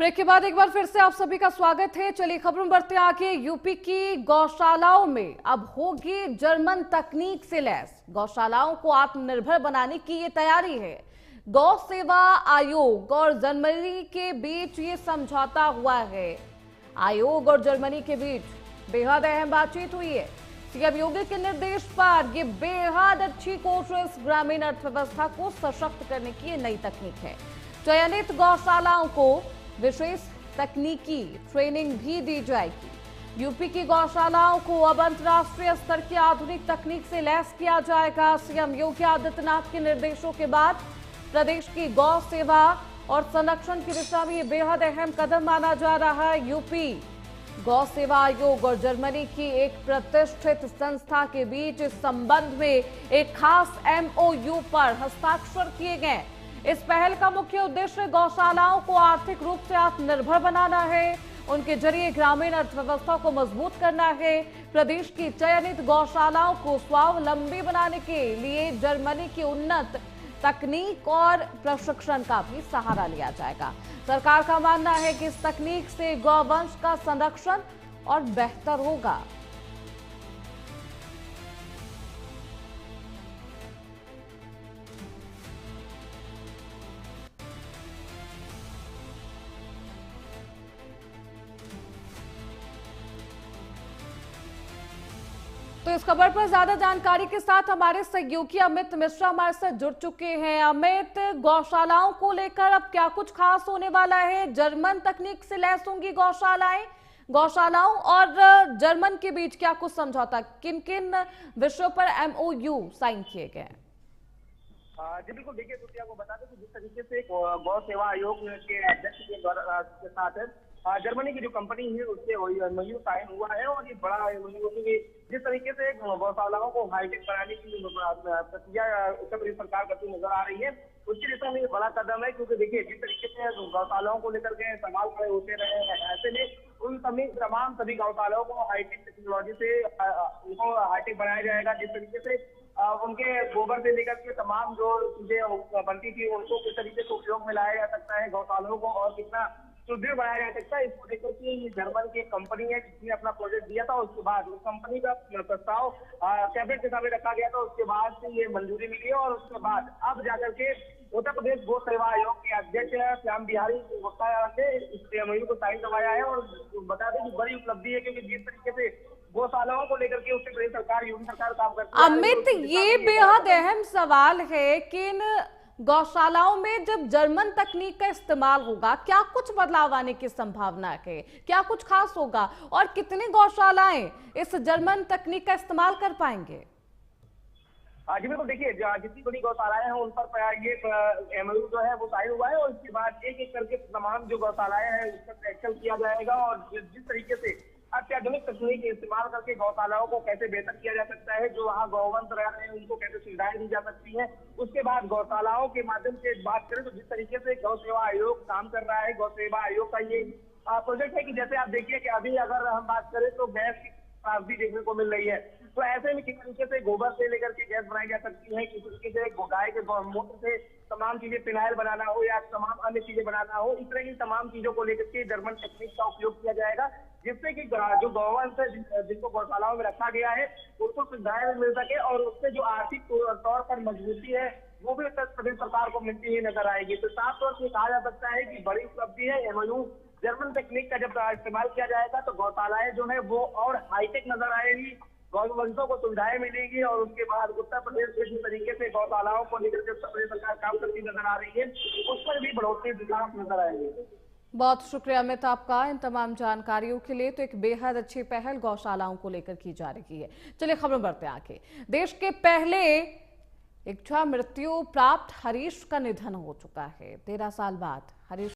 Break के बाद एक बार फिर से आप सभी का स्वागत है। चलिए खबरों बढ़ते आगे। यूपी की गौशालाओं में अब होगी जर्मन तकनीक से लैस। गौशालाओं को आत्मनिर्भर बनाने की ये तैयारी है। गौ सेवा आयोग और जर्मनी के बीच ये समझौता हुआ है। आयोग और जर्मनी के बीच बेहद अहम बातचीत हुई है। सीएम योगी के निर्देश पर ये बेहद अच्छी कोशिश ग्रामीण अर्थव्यवस्था को सशक्त करने की ये नई तकनीक है। चयनित गौशालाओं को विशेष तकनीकी ट्रेनिंग भी दी जाएगी। यूपी की गौशालाओं को अब अंतर्राष्ट्रीय स्तर की आधुनिक तकनीक से लैस किया जाएगा। सीएम योगी आदित्यनाथ के निर्देशों के बाद प्रदेश की गौ सेवा और संरक्षण की दिशा में बेहद अहम कदम माना जा रहा है। यूपी गौ सेवा आयोग और जर्मनी की एक प्रतिष्ठित संस्था के बीच इस संबंध में एक खास MOU पर हस्ताक्षर किए गए। इस पहल का मुख्य उद्देश्य गौशालाओं को आर्थिक रूप से आत्मनिर्भर बनाना है, उनके जरिए ग्रामीण अर्थव्यवस्था को मजबूत करना है। प्रदेश की चयनित गौशालाओं को स्वावलंबी बनाने के लिए जर्मनी की उन्नत तकनीक और प्रशिक्षण का भी सहारा लिया जाएगा। सरकार का मानना है कि इस तकनीक से गौवंश का संरक्षण और बेहतर होगा। तो इस खबर पर ज्यादा जानकारी के साथ हमारे सहयोगी अमित मिश्रा हमारे साथ जुड़ चुके हैं। अमित, गौशालाओं को लेकर अब क्या कुछ खास होने वाला है? जर्मन तकनीक से लैस होंगी गौशालाओं और जर्मन के बीच क्या कुछ समझौता, किन किन विषयों पर MOU साइन किए गए? जी बिल्कुल, देखिए तो आपको बता दें कि जिस तरीके से गौ सेवा आयोग के अध्यक्ष के साथ जर्मनी की जो कंपनी है उससे MOU साइन हुआ है और ये बड़ा MOU है। जिस तरीके से गौशालाओं को हाईटेक बनाने की प्रक्रिया उत्तर प्रदेश सरकार करती नजर आ रही है, उसकी दिशा में ये बड़ा कदम है। क्योंकि देखिए जिस तरीके से गौशालाओं को लेकर के सवाल खड़े होते रहे हैं, ऐसे में उन सभी गौशालाओं को हाईटेक टेक्नोलॉजी से उनको हाईटेक बनाया जाएगा। जिस तरीके से उनके गोबर से लेकर के तमाम जो चीजें बनती थी उनको किस तरीके से उपयोग में लाया जा सकता है, गौशालाओं को और कितना सुदृढ़ बनाया जा सकता है, इसको लेकर के ये जर्मन की एक कंपनी है जिसने अपना प्रोजेक्ट दिया था। उसके बाद उस कंपनी का प्रस्ताव कैबिनेट के सामने रखा गया था, उसके बाद से ये मंजूरी मिली है और उसके बाद अब जाकर के उत्तर प्रदेश गौ सेवा आयोग के अध्यक्ष श्याम बिहारी गुप्ता ने इस MOU को साइन करवाया है। और बता दें कि बड़ी उपलब्धि है, क्योंकि जिस तरीके से गौशालाओं को लेकर के उत्तर प्रदेश सरकार, योगी सरकार काम करती है। अमित, ये बेहद अहम सवाल है कि इन गौशालाओं में जब जर्मन तकनीक का इस्तेमाल होगा क्या कुछ बदलाव आने की संभावना है? क्या कुछ खास होगा और कितनी गौशालाएं इस जर्मन तकनीक का इस्तेमाल कर पाएंगे? जी बिल्कुल, देखिए जितनी बड़ी गौशालाएं हैं उन पर ये MOU जो है वो साइन हुआ है और इसके बाद एक एक करके तमाम जो गौशालाएं हैं उस पर एक्शन किया जाएगा। और जिस तरीके से अत्याधुनिक तकनीक इस्तेमाल करके गौशालाओं को कैसे बेहतर किया जा सकता है, जो वहाँ गौवंश रह रहे हैं उनको कैसे सुविधाएं दी जा सकती है। उसके बाद गौशालाओं के माध्यम से बात करें तो जिस तरीके से गौ सेवा आयोग काम कर रहा है, गौ सेवा आयोग का ये प्रोजेक्ट है कि जैसे आप देखिए कि अभी अगर हम बात करें तो गैस की भी देखने को मिल रही है, तो ऐसे में किस तरीके से गोबर से लेकर के गैस बनाई जा सकती है, किस तरीके से गाय के गौमूत्र से तमाम चीजें फिनाइल बनाना हो या तमाम अन्य चीजें बनाना हो, इस तरह की तमाम चीजों को लेकर के जर्मन तकनीक का उपयोग किया जाएगा, जिससे कि जो गौवंश है जिनको गौशालाओं में रखा गया है उनको सुविधाएं मिल सके और उससे जो आर्थिक तौर पर मजबूती है वो भी उत्तर प्रदेश सरकार को मिलती हुई नजर आएगी। तो साफ तौर से कहा जा सकता है कि बड़ी उपलब्धि है। MOU जर्मन तकनीक का जब इस्तेमाल किया जाएगा तो गौशालाएं जो है वो और हाईटेक नजर आएगी, गौवंशों को सुविधाएं मिलेगी और उसके बाद उत्तर प्रदेश में जिस तरीके से गौशालाओं को लेकर के उत्तर प्रदेश सरकार काम करती नजर आ रही है उस पर भी बढ़ोतरी नजर आएगी। बहुत शुक्रिया अमित आपका इन तमाम जानकारियों के लिए। तो एक बेहद अच्छी पहल गौशालाओं को लेकर की जा रही है। चलिए खबर बढ़ते आगे। देश के पहले इच्छा मृत्यु प्राप्त हरीश का निधन हो चुका है। 13 साल बाद हरीश